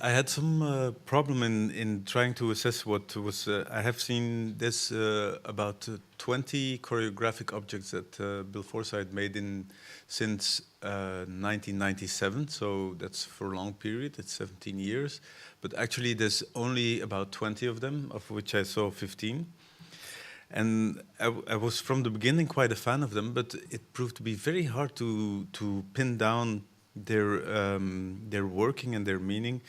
I had some problem in trying to assess what was. I have seen this about 20 choreographic objects that Bill Forsythe made in since 1997. So that's for a long period. It's 17 years, but actually there's only about 20 of them, of which I saw 15. And I was from the beginning quite a fan of them, but it proved to be very hard to pin down their working and their meaning.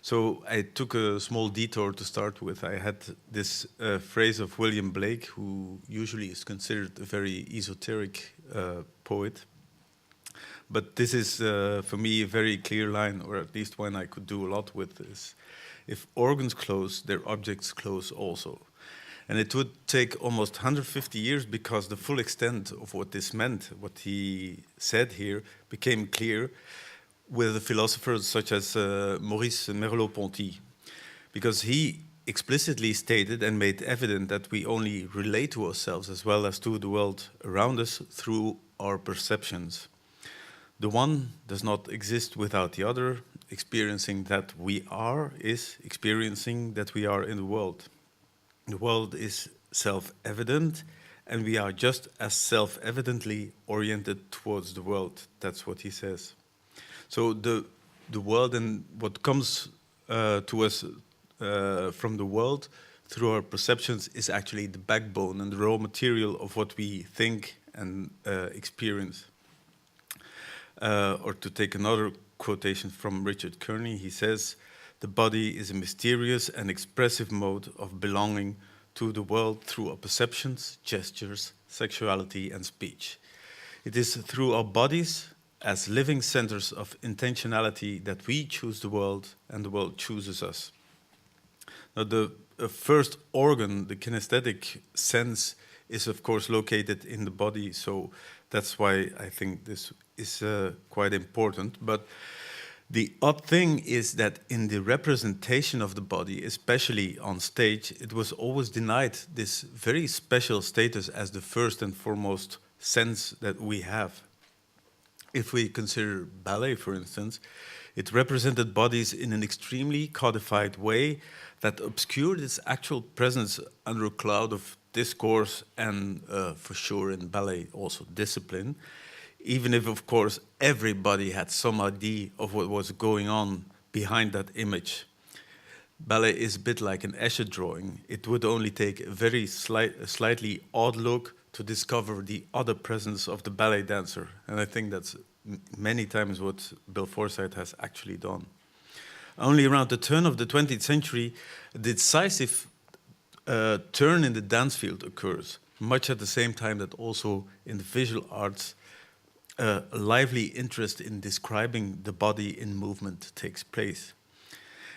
So I took a small detour to start with. I had this phrase of William Blake, who usually is considered a very esoteric poet. But this is, for me, a very clear line, or at least one I could do a lot with, is if organs close, their objects close also. And it would take almost 150 years because the full extent of what this meant, what he said here, became clear with philosophers such as Maurice Merleau-Ponty, because he explicitly stated and made evident that we only relate to ourselves as well as to the world around us through our perceptions. The one does not exist without the other. Experiencing that we are is experiencing that we are in the world. The world is self-evident, and we are just as self-evidently oriented towards the world. That's what he says. So the world and what comes to us from the world through our perceptions is actually the backbone and the raw material of what we think and experience. Or to take another quotation from Richard Kearney, he says, "The body is a mysterious and expressive mode of belonging to the world through our perceptions, gestures, sexuality, and speech. It is through our bodies as living centers of intentionality that we choose the world and the world chooses us." Now, the first organ, the kinesthetic sense, is of course located in the body, so that's why I think this is quite important. But the odd thing is that in the representation of the body, especially on stage, it was always denied this very special status as the first and foremost sense that we have. If we consider ballet, for instance, it represented bodies in an extremely codified way that obscured its actual presence under a cloud of discourse and, for sure, in ballet also discipline. Even if, of course, everybody had some idea of what was going on behind that image. Ballet is a bit like an Escher drawing. It would only take a very slightly odd look to discover the other presence of the ballet dancer. And I think that's many times what Bill Forsythe has actually done. Only around the turn of the 20th century, a decisive turn in the dance field occurs, much at the same time that also in the visual arts, a lively interest in describing the body in movement takes place.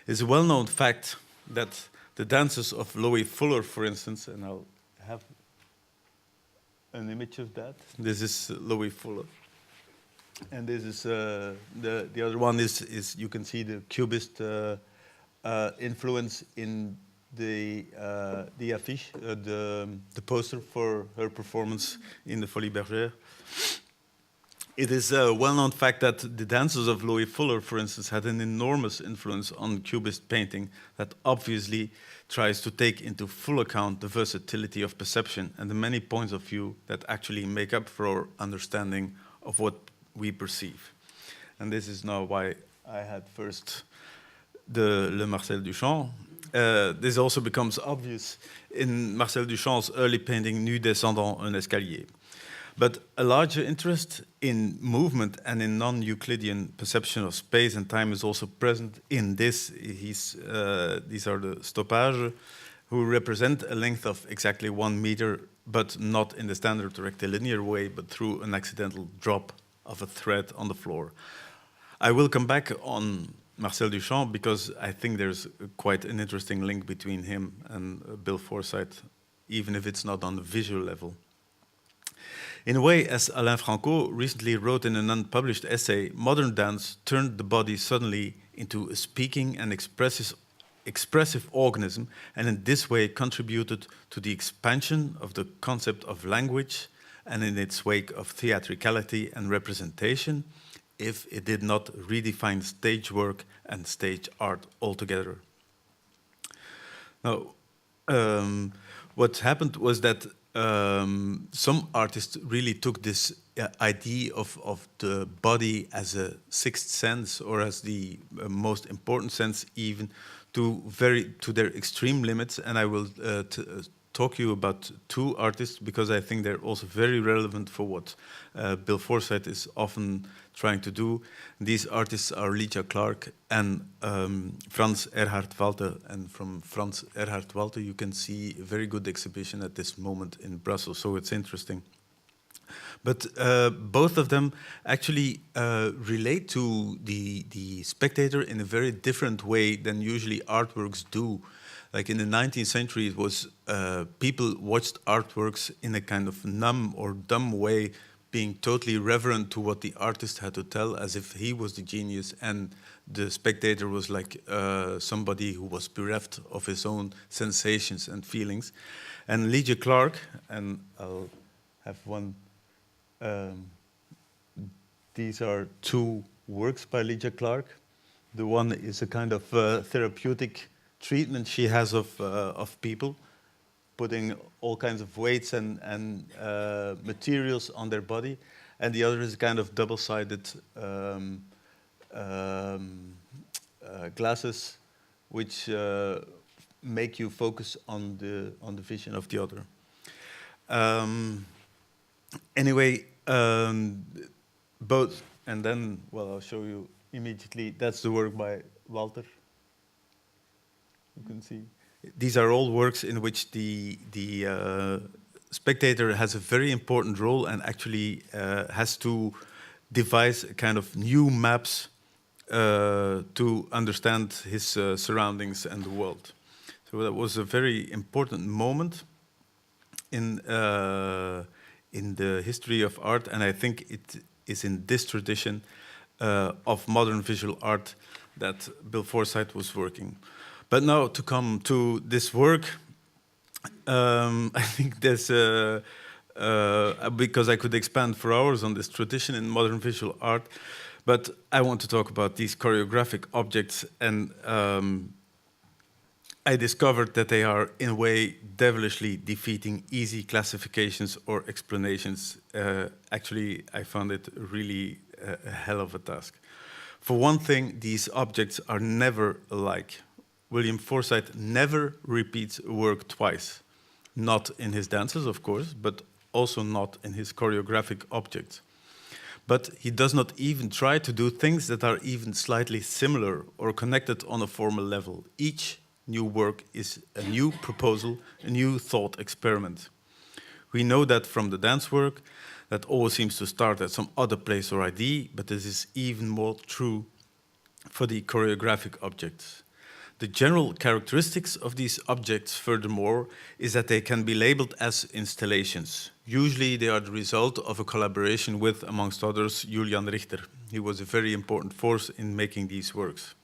It's a well-known fact that the dances of Loie Fuller, for instance, and I'll have an image of that. This is Loie Fuller. And this is the other one is you can see the Cubist influence in the affiche, the poster for her performance in the Folies Bergère. It is a well-known fact that the dances of Loie Fuller, for instance, had an enormous influence on Cubist painting that obviously tries to take into full account the versatility of perception and the many points of view that actually make up for our understanding of what we perceive. And this is now why I had first Le Marcel Duchamp. This also becomes obvious in Marcel Duchamp's early painting Nu descendant un escalier. But a larger interest in movement and in non-Euclidean perception of space and time is also present in this. These are the stoppages, who represent a length of exactly 1 meter, but not in the standard rectilinear way, but through an accidental drop of a thread on the floor. I will come back on Marcel Duchamp because I think there's quite an interesting link between him and Bill Forsythe, even if it's not on the visual level. In a way, as Alain Franco recently wrote in an unpublished essay, modern dance turned the body suddenly into a speaking and expressive organism, and in this way contributed to the expansion of the concept of language, and in its wake of theatricality and representation, if it did not redefine stage work and stage art altogether. Now, what happened was that some artists really took this idea of the body as a sixth sense, or as the most important sense even, to their extreme limits. And I will talk you about two artists, because I think they're also very relevant for what Bill Forsythe is often trying to do. These artists are Alicia Clark and Franz Erhard Walter. And from Franz Erhard Walter you can see a very good exhibition at this moment in Brussels, so it's interesting. But both of them actually relate to the spectator in a very different way than usually artworks do. Like in the 19th century, it was people watched artworks in a kind of numb or dumb way, being totally reverent to what the artist had to tell, as if he was the genius, and the spectator was like somebody who was bereft of his own sensations and feelings. And Alicia Clark, and I'll have one. These are two works by Alicia Clark. The one is a kind of therapeutic treatment she has of people, putting all kinds of weights and materials on their body, and the other is a kind of double-sided glasses, which make you focus on the vision of the other. Anyway, both, and then, well, I'll show you immediately. That's the work by Walter. You can see. These are all works in which the spectator has a very important role and actually has to devise a kind of new maps to understand his surroundings and the world. So that was a very important moment in the history of art, and I think it is in this tradition of modern visual art that Bill Forsythe was working. But now to come to this work, I think there's because I could expand for hours on this tradition in modern visual art, but I want to talk about these choreographic objects, and I discovered that they are, in a way, devilishly defeating easy classifications or explanations. Actually, I found it really a hell of a task. For one thing, these objects are never alike. William Forsythe never repeats a work twice. Not in his dances, of course, but also not in his choreographic objects. But he does not even try to do things that are even slightly similar or connected on a formal level. Each new work is a new proposal, a new thought experiment. We know that from the dance work, that always seems to start at some other place or idea, but this is even more true for the choreographic objects. The general characteristics of these objects, furthermore, is that they can be labeled as installations. Usually they are the result of a collaboration with, amongst others, Julian Richter. He was a very important force in making these works.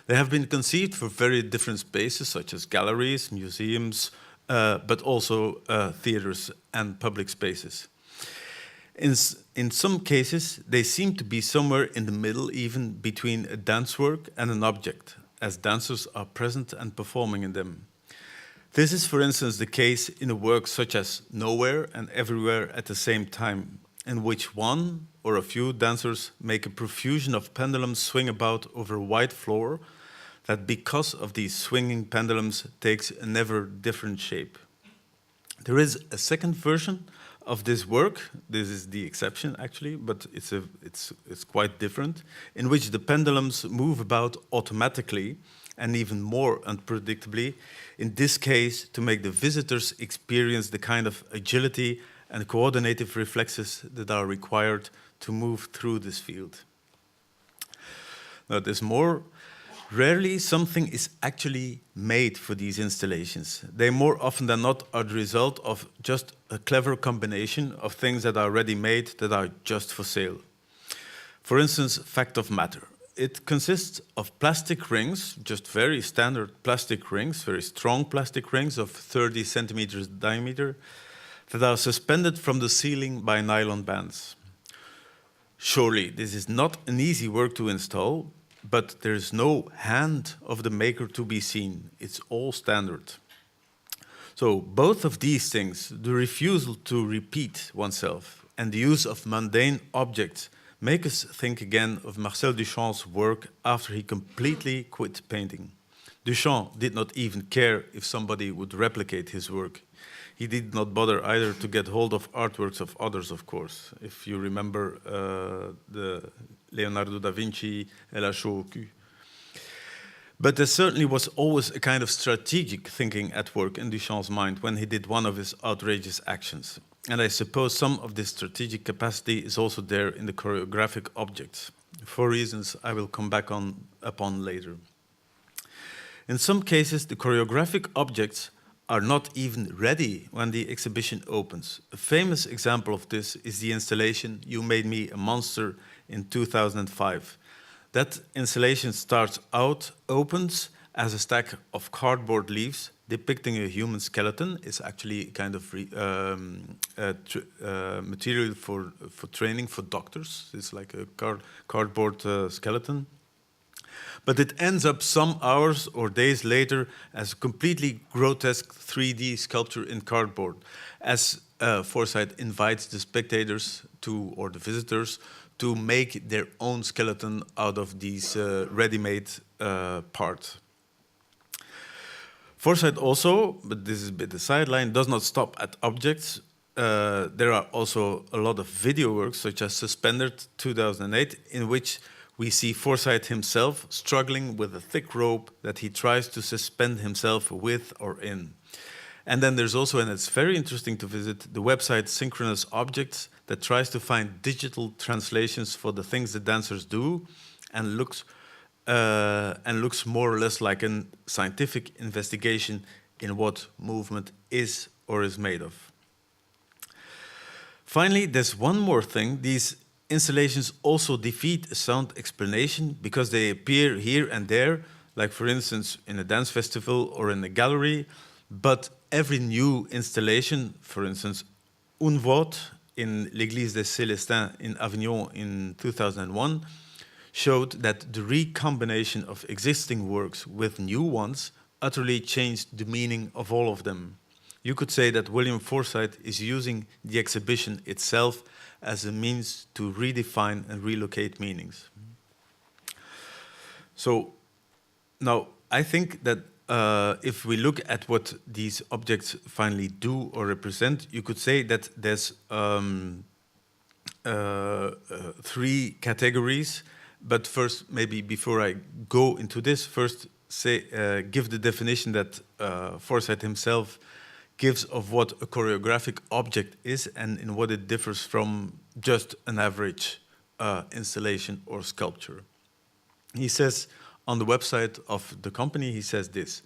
They have been conceived for very different spaces, such as galleries, museums, but also theaters and public spaces. In some cases, they seem to be somewhere in the middle, even between a dance work and an object, as dancers are present and performing in them. This is, for instance, the case in a work such as Nowhere and Everywhere at the Same Time, in which one or a few dancers make a profusion of pendulums swing about over a wide floor that, because of these swinging pendulums, takes a never different shape. There is a second version of this work, this is the exception actually, but it's quite different, in which the pendulums move about automatically and even more unpredictably, in this case to make the visitors experience the kind of agility and coordinative reflexes that are required to move through this field. Now there's more. Rarely something is actually made for these installations. They more often than not are the result of just a clever combination of things that are ready-made that are just for sale. For instance, fact of matter. It consists of plastic rings, just very standard plastic rings, very strong plastic rings of 30 centimeters diameter, that are suspended from the ceiling by nylon bands. Surely this is not an easy work to install, but there is no hand of the maker to be seen. It's all standard. So both of these things, the refusal to repeat oneself and the use of mundane objects, make us think again of Marcel Duchamp's work after he completely quit painting. Duchamp did not even care if somebody would replicate his work. He did not bother either to get hold of artworks of others, of course. If you remember the Leonardo da Vinci, Elle a chaud au cul. But there certainly was always a kind of strategic thinking at work in Duchamp's mind when he did one of his outrageous actions. And I suppose some of this strategic capacity is also there in the choreographic objects, for reasons I will come back upon later. In some cases, the choreographic objects are not even ready when the exhibition opens. A famous example of this is the installation You Made Me a Monster in 2005. That installation opens as a stack of cardboard leaves depicting a human skeleton. It's actually kind of material for training for doctors. It's like a cardboard skeleton. But it ends up some hours or days later as a completely grotesque 3D sculpture in cardboard, as Forsythe invites the spectators or the visitors to make their own skeleton out of these ready-made parts. Forsythe also, but this is a bit the sideline, does not stop at objects. There are also a lot of video works, such as Suspended 2008, in which we see Forsythe himself struggling with a thick rope that he tries to suspend himself with or in. And then there's also, and it's very interesting to visit, the website Synchronous Objects that tries to find digital translations for the things the dancers do and looks more or less like a scientific investigation in what movement is or is made of. Finally, there's one more thing. These installations also defeat a sound explanation because they appear here and there, like for instance in a dance festival or in a gallery, but every new installation, for instance, Une Voix in l'Église des Célestins in Avignon in 2001, showed that the recombination of existing works with new ones utterly changed the meaning of all of them. You could say that William Forsythe is using the exhibition itself as a means to redefine and relocate meanings. So now I think that if we look at what these objects finally do or represent, you could say that there's three categories. But first, maybe before I go into this, first give the definition that Forsythe himself gives of what a choreographic object is and in what it differs from just an average installation or sculpture. He says on the website of the company, he says this: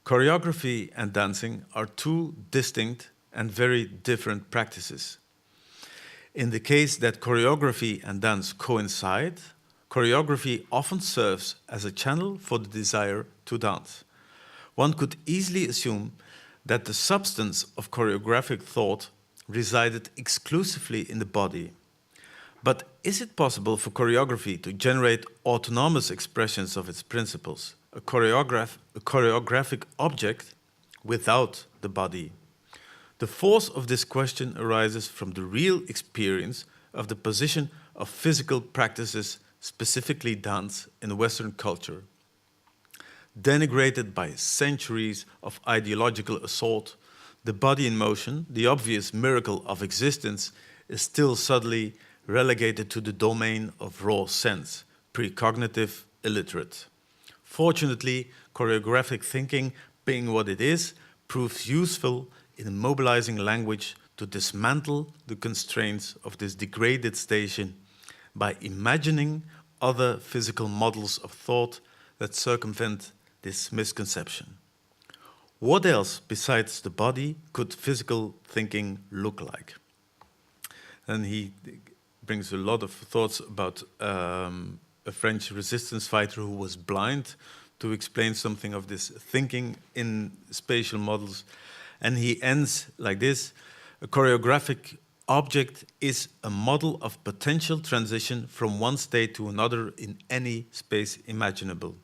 choreography and dancing are two distinct and very different practices. In the case that choreography and dance coincide, choreography often serves as a channel for the desire to dance. One could easily assume that the substance of choreographic thought resided exclusively in the body. But is it possible for choreography to generate autonomous expressions of its principles, a choreographic object without the body? The force of this question arises from the real experience of the position of physical practices, specifically dance, in Western culture. Denigrated by centuries of ideological assault, the body in motion, the obvious miracle of existence, is still subtly relegated to the domain of raw sense, precognitive, illiterate. Fortunately, choreographic thinking, being what it is, proves useful in mobilizing language to dismantle the constraints of this degraded station by imagining other physical models of thought that circumvent this misconception. What else besides the body could physical thinking look like? And he brings a lot of thoughts about a French resistance fighter who was blind, to explain something of this thinking in spatial models. And he ends like this: a choreographic object is a model of potential transition from one state to another in any space imaginable.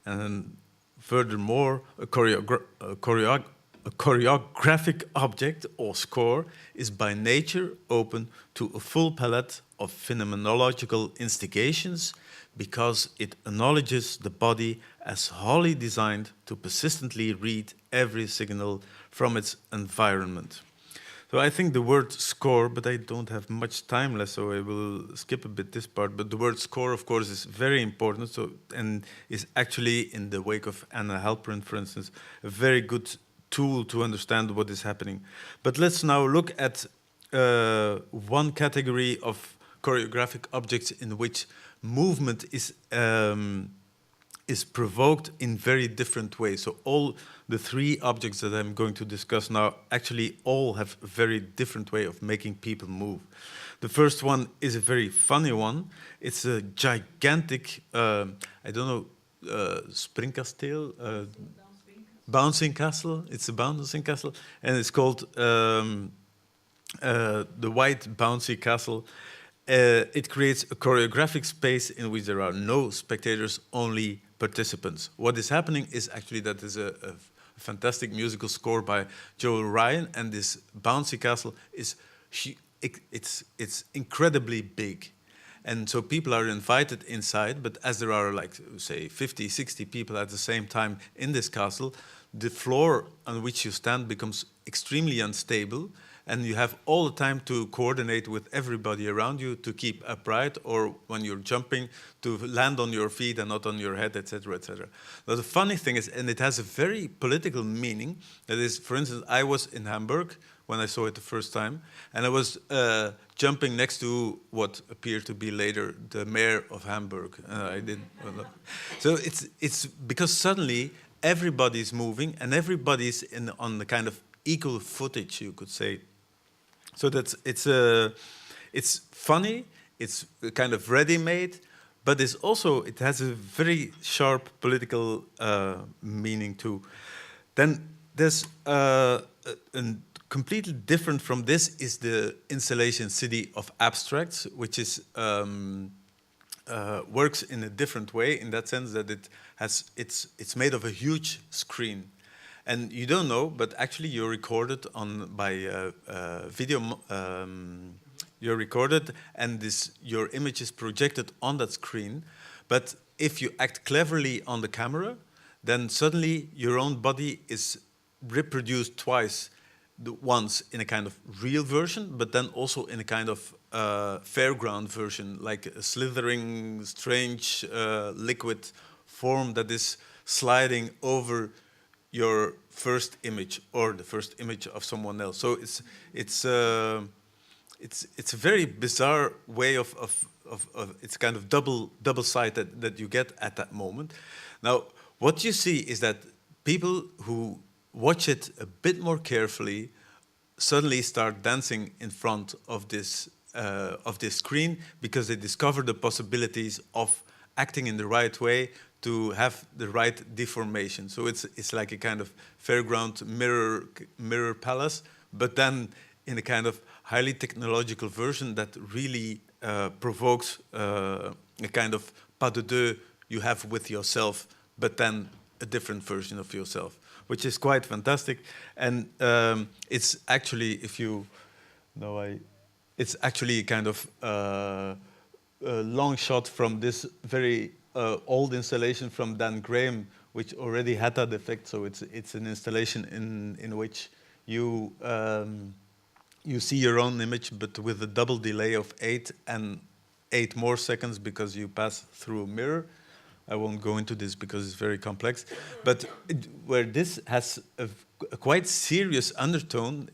And furthermore, a choreographic object or score is by nature open to a full palette of phenomenological instigations because it acknowledges the body as wholly designed to persistently read every signal from its environment. So I think the word score, but I don't have much time left, so I will skip a bit this part. But the word score, of course, is very important, so, and is actually, in the wake of Anna Halperin, for instance, a very good tool to understand what is happening. But let's now look at one category of choreographic objects in which movement is provoked in very different ways. So all the three objects that I'm going to discuss now actually all have a very different way of making people move. The first one is a very funny one. It's a gigantic, I don't know, springkasteel, bouncing castle. It's a bouncing castle, and it's called the White Bouncy Castle. It creates a choreographic space in which there are no spectators, only participants. What is happening is actually that there's a fantastic musical score by Joel Ryan, and this bouncy castle is it's incredibly big. And so people are invited inside, but as there are like, say, 50, 60 people at the same time in this castle, the floor on which you stand becomes extremely unstable, and you have all the time to coordinate with everybody around you to keep upright, or when you're jumping, to land on your feet and not on your head, etc., etc. Now, the funny thing is, and it has a very political meaning, that is, for instance, I was in Hamburg when I saw it the first time, and I was jumping next to what appeared to be later the mayor of Hamburg. I didn't. Well, so it's because suddenly everybody's moving and everybody's on the kind of equal footage, you could say. So it's funny, it's kind of ready-made, but it has a very sharp political meaning too. Then there's a completely different from this is the installation City of Abstracts, which is works in a different way, in that sense that it's made of a huge screen. And you don't know, but actually you're recorded by video. You're recorded, and your image is projected on that screen. But if you act cleverly on the camera, then suddenly your own body is reproduced twice. Once in a kind of real version, but then also in a kind of fairground version, like a slithering, strange liquid form that is sliding over your first image or the first image of someone else. So it's a very bizarre way of it's kind of double sight that you get at that moment. Now, what you see is that people who watch it a bit more carefully suddenly start dancing in front of this screen because they discover the possibilities of acting in the right way to have the right deformation. So it's like a kind of fairground mirror palace, but then in a kind of highly technological version that really provokes a kind of pas de deux you have with yourself, but then a different version of yourself, which is quite fantastic. And it's actually, it's actually kind of a long shot from this very old installation from Dan Graham, which already had that effect. So it's an installation in which you see your own image, but with a double delay of 8 more seconds because you pass through a mirror. I won't go into this because it's very complex. But where this has a quite serious undertone,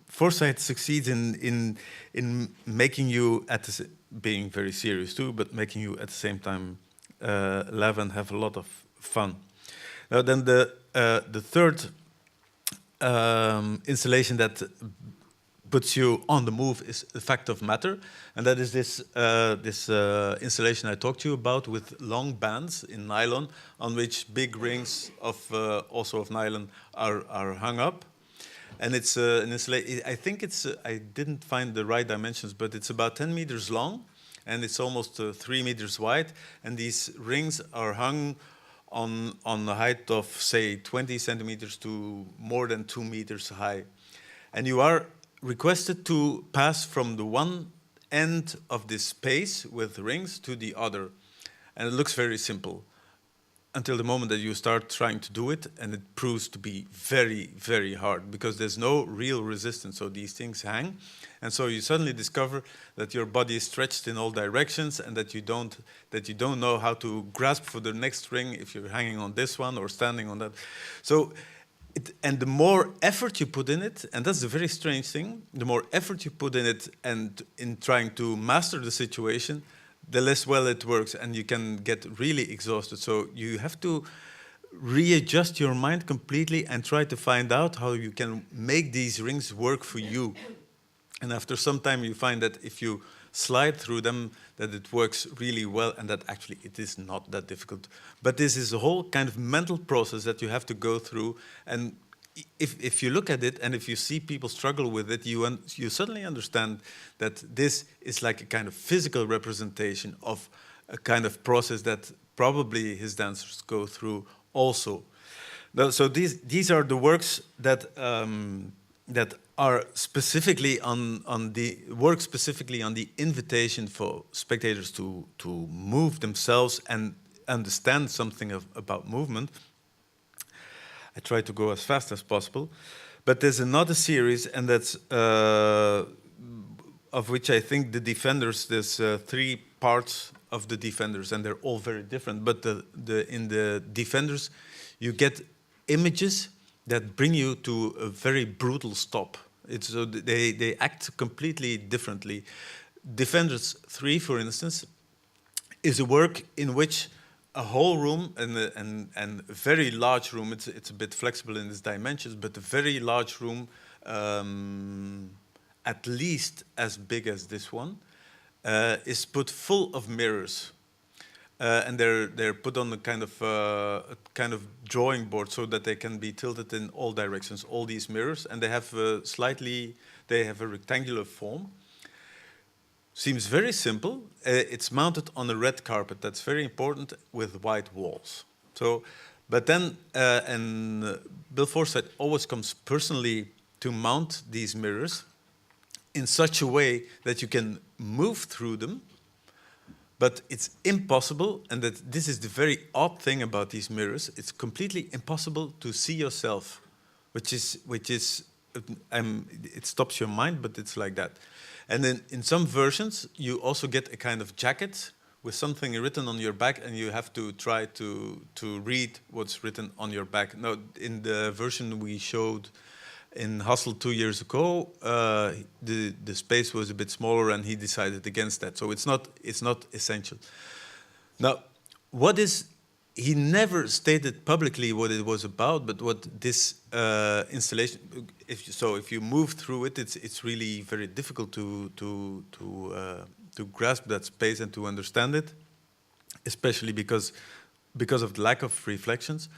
Forsythe succeeds in making you being very serious too, but making you at the same time laugh and have a lot of fun. Now then the third installation that puts you on the move is the fact of matter, and that is this installation I talked to you about with long bands in nylon on which big rings of also of nylon are hung up. And it's an installation. I think it's. I didn't find the right dimensions, but it's about 10 meters long, and it's almost 3 meters wide. And these rings are hung on the height of, say, 20 centimeters to more than 2 meters high. And you are requested to pass from the one end of this space with rings to the other. And it looks very simple until the moment that you start trying to do it, and it proves to be very, very hard because there's no real resistance. So these things hang, and so you suddenly discover that your body is stretched in all directions, and that you don't know how to grasp for the next ring if you're hanging on this one or standing on that. So, and the more effort you put in it, and that's a very strange thing, the more effort you put in it and in trying to master the situation, the less well it works, and you can get really exhausted. So you have to readjust your mind completely and try to find out how you can make these rings work for you. And after some time, you find that if you slide through them, that it works really well, and that actually it is not that difficult. But this is a whole kind of mental process that you have to go through. And if you look at it and if you see people struggle with it, you suddenly understand that this is like a kind of physical representation of a kind of process that probably his dancers go through also. So these are the works that are specifically on the invitation for spectators to move themselves and understand something about movement. I try to go as fast as possible, but there's another series, and that's of which I think the Defenders. There's 3 parts of the Defenders, and they're all very different. But in the Defenders, you get images that bring you to a very brutal stop. They act completely differently. Defenders 3, for instance, is a work in which a whole room and a very large room. It's a bit flexible in its dimensions, but a very large room, at least as big as this one, is put full of mirrors, and they're put on a kind of drawing board so that they can be tilted in all directions. All these mirrors, and they have a rectangular form. Seems very simple. It's mounted on a red carpet. That's very important, with white walls. So, but then, and Bill Forsythe always comes personally to mount these mirrors in such a way that you can move through them, but it's impossible, and that this is the very odd thing about these mirrors. It's completely impossible to see yourself, which is it stops your mind, but it's like that. And then in some versions, you also get a kind of jacket with something written on your back, and you have to try to read what's written on your back. Now, in the version we showed in Hustle 2 years ago, the space was a bit smaller, and he decided against that. So it's not essential. Now, he never stated publicly what it was about, but what this installation. If you move through it, it's really very difficult to grasp that space and to understand it, especially because of the lack of reflections.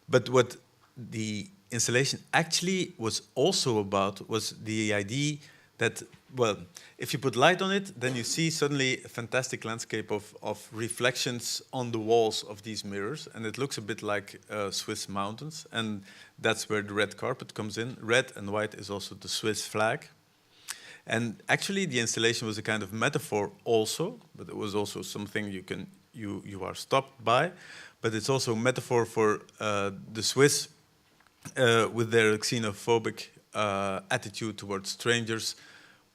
But what the installation actually was also about was the idea that, well, if you put light on it, then you see suddenly a fantastic landscape of reflections on the walls of these mirrors, and it looks a bit like Swiss mountains, and that's where the red carpet comes in. Red and white is also the Swiss flag. And actually the installation was a kind of metaphor also, but it was also something you are stopped by, but it's also a metaphor for the Swiss with their xenophobic attitude towards strangers,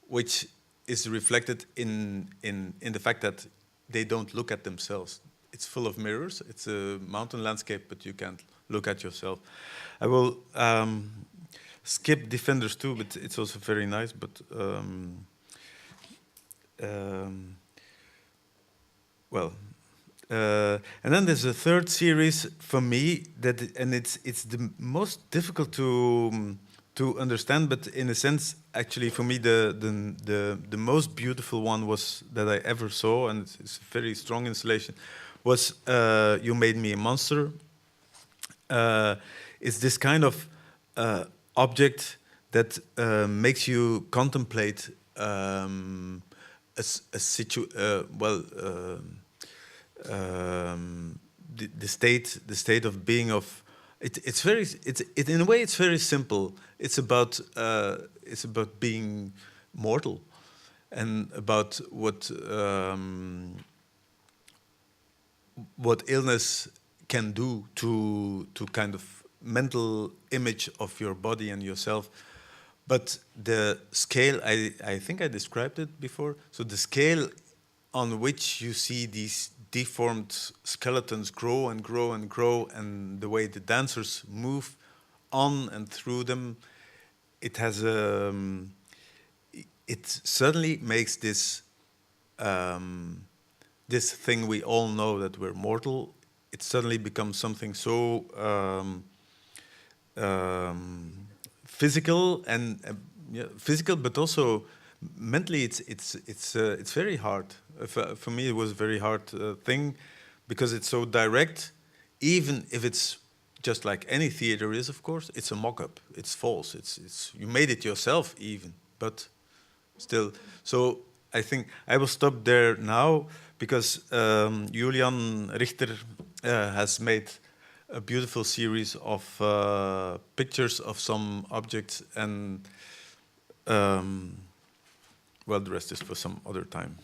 which is reflected in the fact that they don't look at themselves. It's full of mirrors. It's a mountain landscape, but you can't look at yourself. I will skip Defenders 2, but it's also very nice. But and then there's a third series for me and it's the most difficult to understand, but in a sense, actually, for me, the most beautiful one was that I ever saw, and it's a very strong installation, was You Made Me a Monster. It's this kind of object that makes you contemplate the state of being of it. It's very it in a way it's very simple. It's about being mortal, and about what illness can do to kind of mental image of your body and yourself. But the scale, I think I described it before. So the scale on which you see these deformed skeletons grow and grow and grow, and the way the dancers move on and through them, it has it certainly makes this thing we all know, that we're mortal. It suddenly becomes something so physical and yeah, physical, but also mentally. It's very hard. For me, it was a very hard thing, because it's so direct. Even if it's just like any theater is, of course, it's a mock-up. It's false. It's you made it yourself, even, but still. So I think I will stop there now, because Julian Richter has made a beautiful series of pictures of some objects, and well, the rest is for some other time.